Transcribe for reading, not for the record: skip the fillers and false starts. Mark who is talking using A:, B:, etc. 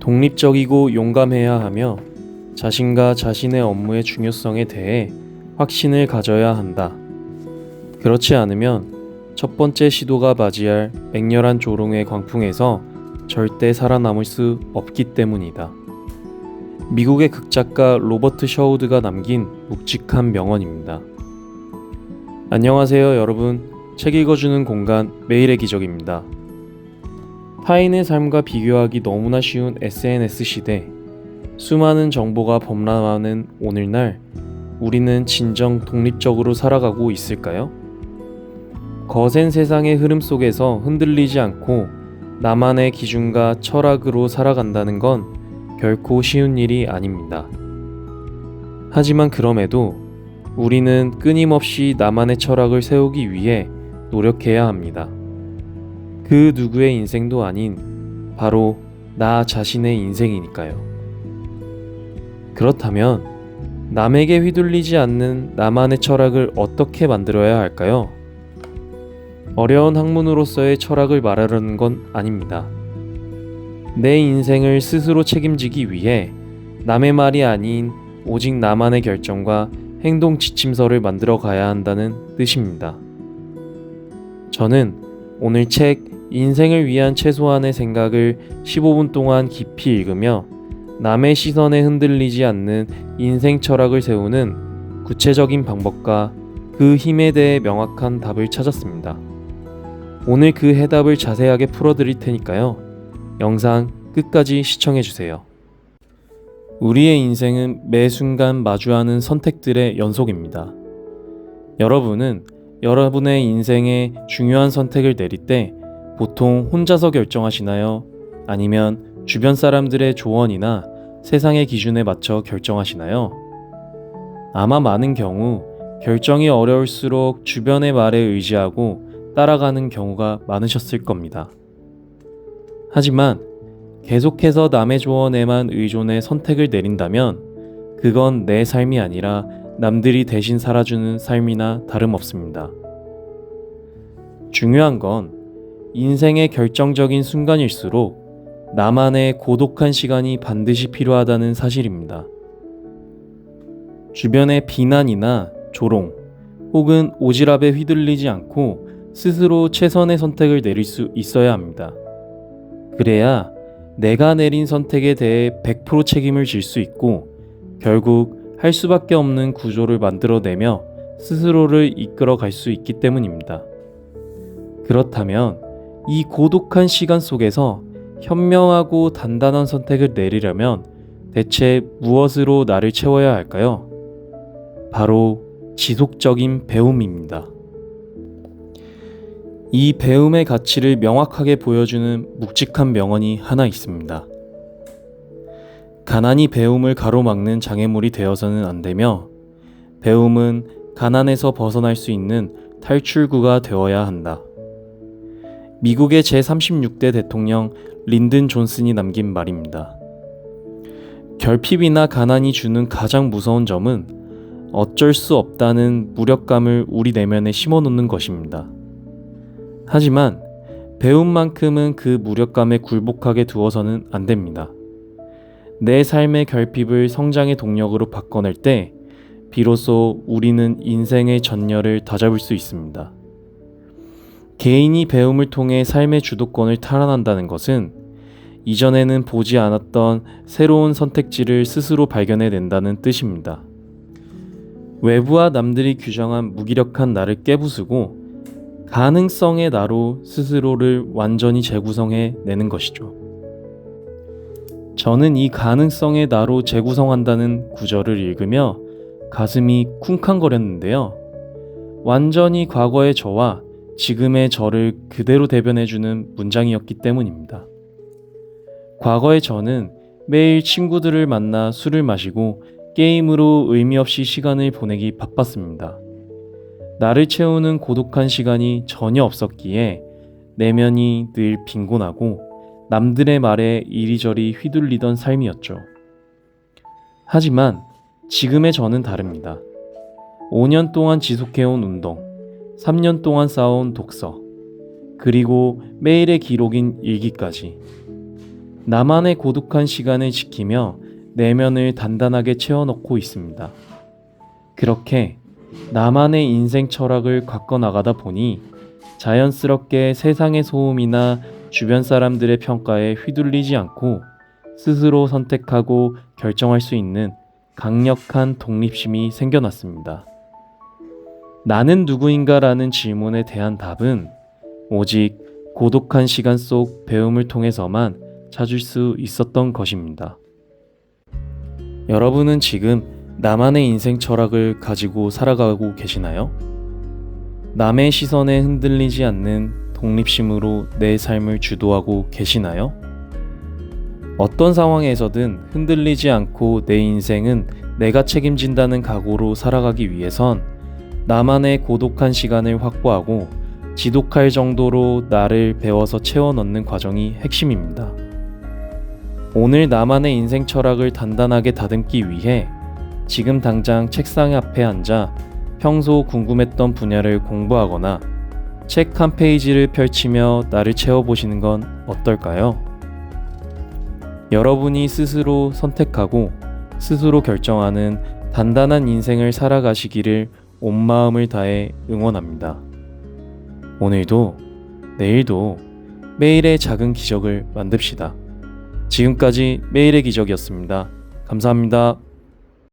A: 독립적이고 용감해야 하며 자신과 자신의 업무의 중요성에 대해 확신을 가져야 한다. 그렇지 않으면 첫 번째 시도가 맞이할 맹렬한 조롱의 광풍에서 절대 살아남을 수 없기 때문이다. 미국의 극작가 로버트 셔우드가 남긴 묵직한 명언입니다. 안녕하세요 여러분. 책 읽어주는 공간 매일의 기적입니다. 타인의 삶과 비교하기 너무나 쉬운 SNS 시대, 수많은 정보가 범람하는 오늘날 우리는 진정 독립적으로 살아가고 있을까요? 거센 세상의 흐름 속에서 흔들리지 않고 나만의 기준과 철학으로 살아간다는 건 결코 쉬운 일이 아닙니다. 하지만 그럼에도 우리는 끊임없이 나만의 철학을 세우기 위해 노력해야 합니다. 그 누구의 인생도 아닌 바로 나 자신의 인생이니까요. 그렇다면 남에게 휘둘리지 않는 나만의 철학을 어떻게 만들어야 할까요? 어려운 학문으로서의 철학을 말하려는 건 아닙니다. 내 인생을 스스로 책임지기 위해 남의 말이 아닌 오직 나만의 결정과 행동 지침서를 만들어 가야 한다는 뜻입니다. 저는 오늘 책 인생을 위한 최소한의 생각을 15분 동안 깊이 읽으며 남의 시선에 흔들리지 않는 인생 철학을 세우는 구체적인 방법과 그 힘에 대해 명확한 답을 찾았습니다. 오늘 그 해답을 자세하게 풀어드릴 테니까요. 영상 끝까지 시청해주세요. 우리의 인생은 매 순간 마주하는 선택들의 연속입니다. 여러분은 여러분의 인생에 중요한 선택을 내릴 때 보통 혼자서 결정하시나요? 아니면 주변 사람들의 조언이나 세상의 기준에 맞춰 결정하시나요? 아마 많은 경우 결정이 어려울수록 주변의 말에 의지하고 따라가는 경우가 많으셨을 겁니다. 하지만 계속해서 남의 조언에만 의존해 선택을 내린다면 그건 내 삶이 아니라 남들이 대신 살아주는 삶이나 다름없습니다. 중요한 건 인생의 결정적인 순간일수록 나만의 고독한 시간이 반드시 필요하다는 사실입니다. 주변의 비난이나 조롱 혹은 오지랖에 휘둘리지 않고 스스로 최선의 선택을 내릴 수 있어야 합니다. 그래야 내가 내린 선택에 대해 100% 책임을 질 수 있고 결국 할 수밖에 없는 구조를 만들어내며 스스로를 이끌어 갈 수 있기 때문입니다. 그렇다면 이 고독한 시간 속에서 현명하고 단단한 선택을 내리려면 대체 무엇으로 나를 채워야 할까요? 바로 지속적인 배움입니다. 이 배움의 가치를 명확하게 보여주는 묵직한 명언이 하나 있습니다. 가난이 배움을 가로막는 장애물이 되어서는 안 되며 배움은 가난에서 벗어날 수 있는 탈출구가 되어야 한다. 미국의 제36대 대통령 린든 존슨이 남긴 말입니다. 결핍이나 가난이 주는 가장 무서운 점은 어쩔 수 없다는 무력감을 우리 내면에 심어놓는 것입니다. 하지만 배움만큼은 그 무력감에 굴복하게 두어서는 안 됩니다. 내 삶의 결핍을 성장의 동력으로 바꿔낼 때 비로소 우리는 인생의 전열을 다잡을 수 있습니다. 개인이 배움을 통해 삶의 주도권을 탈환한다는 것은 이전에는 보지 않았던 새로운 선택지를 스스로 발견해낸다는 뜻입니다. 외부와 남들이 규정한 무기력한 나를 깨부수고 가능성의 나로 스스로를 완전히 재구성해 내는 것이죠. 저는 이 가능성의 나로 재구성한다는 구절을 읽으며 가슴이 쿵쾅거렸는데요. 완전히 과거의 저와 지금의 저를 그대로 대변해주는 문장이었기 때문입니다. 과거의 저는 매일 친구들을 만나 술을 마시고 게임으로 의미 없이 시간을 보내기 바빴습니다. 나를 채우는 고독한 시간이 전혀 없었기에 내면이 늘 빈곤하고 남들의 말에 이리저리 휘둘리던 삶이었죠. 하지만 지금의 저는 다릅니다. 5년 동안 지속해온 운동, 3년 동안 쌓아온 독서, 그리고 매일의 기록인 일기까지. 나만의 고독한 시간을 지키며 내면을 단단하게 채워넣고 있습니다. 그렇게 나만의 인생 철학을 가꿔 나가다 보니 자연스럽게 세상의 소음이나 주변 사람들의 평가에 휘둘리지 않고 스스로 선택하고 결정할 수 있는 강력한 독립심이 생겨났습니다. 나는 누구인가라는 질문에 대한 답은 오직 고독한 시간 속 배움을 통해서만 찾을 수 있었던 것입니다. 여러분은 지금 나만의 인생 철학을 가지고 살아가고 계시나요? 남의 시선에 흔들리지 않는 독립심으로 내 삶을 주도하고 계시나요? 어떤 상황에서든 흔들리지 않고 내 인생은 내가 책임진다는 각오로 살아가기 위해선 나만의 고독한 시간을 확보하고 지독할 정도로 나를 배워서 채워 넣는 과정이 핵심입니다. 오늘 나만의 인생 철학을 단단하게 다듬기 위해 지금 당장 책상 앞에 앉아 평소 궁금했던 분야를 공부하거나 책 한 페이지를 펼치며 나를 채워보시는 건 어떨까요? 여러분이 스스로 선택하고 스스로 결정하는 단단한 인생을 살아가시기를 온 마음을 다해 응원합니다. 오늘도 내일도 매일의 작은 기적을 만듭시다. 지금까지 매일의 기적이었습니다. 감사합니다.